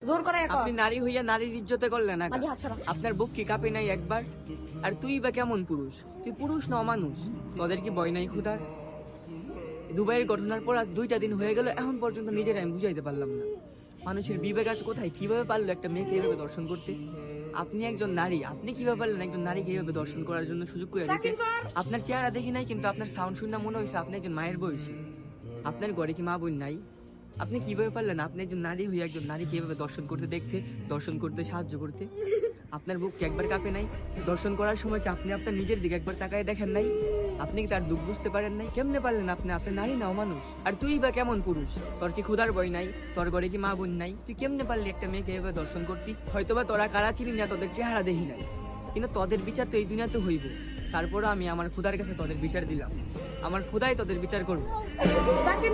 জোর করে আপনি নারী হইয়া নারীর ইজ্জতে করলেন না। আপনার বুক কি কাঁপে নাই একবার? আর তুই বা কেমন পুরুষ? তুই পুরুষ না অমানুষ? তোদের কি ভয় নাই খুদার? দুবাইয়ের ঘটনার পর আজ 2টা দিন হয়ে গেল, এখন পর্যন্ত নিজের আমি বুঝাইতে পারলাম না মানুষের বিবেক আছে কোথায়, কিভাবে পারলো একটা মেয়েকে এইভাবে দর্শন করতে। আপনি একজন নারী, আপনি কিভাবে পারলেন একজন নারীকে এইভাবে দর্শন করার জন্য সুযোগ করে দিতে? আপনার চেহারা দেখি নাই, কিন্তু আপনার সাউন্ড শুনে মনে হয়েছে আপনি একজন মায়ের বয়সী। আপনার ঘরে কি মা বোন নাই? আপনি কিভাবে পারলেন আপনি একজন নারী হয়ে একজন নারীকে এভাবে দর্শন করতে দেখতে, দর্শন করতে সাহায্য করতে? আপনার বুক কি একবার কাঁপে নাই? দর্শন করার সময় কি আপনি আপনার নিজের দিকে একবার তাকায় দেখেন নাই? আপনি কি তার দুঃখ বুঝতে পারেন নাই? কেমনে পারলেন আপনি? আপনি নারী নাও মানুষ। আর তুই বা কেমন পুরুষ? তোর কি ক্ষুধার ভয় নাই? তোর ঘরে কি মা বোন নাই? তুই কেমনে পারলি একটা মেয়েকে এভাবে দর্শন করতি? হয়তোবা তোরা কারা চিনি না, তোদের চেহারা দেখি নাই, কিন্তু তোদের বিচার তো এই দুনিয়াতে হইব। তারপরও আমি আমার ক্ষুধার কাছে তোদের বিচার দিলাম, আমার ক্ষুধাই তোদের বিচার করবো। সাকিব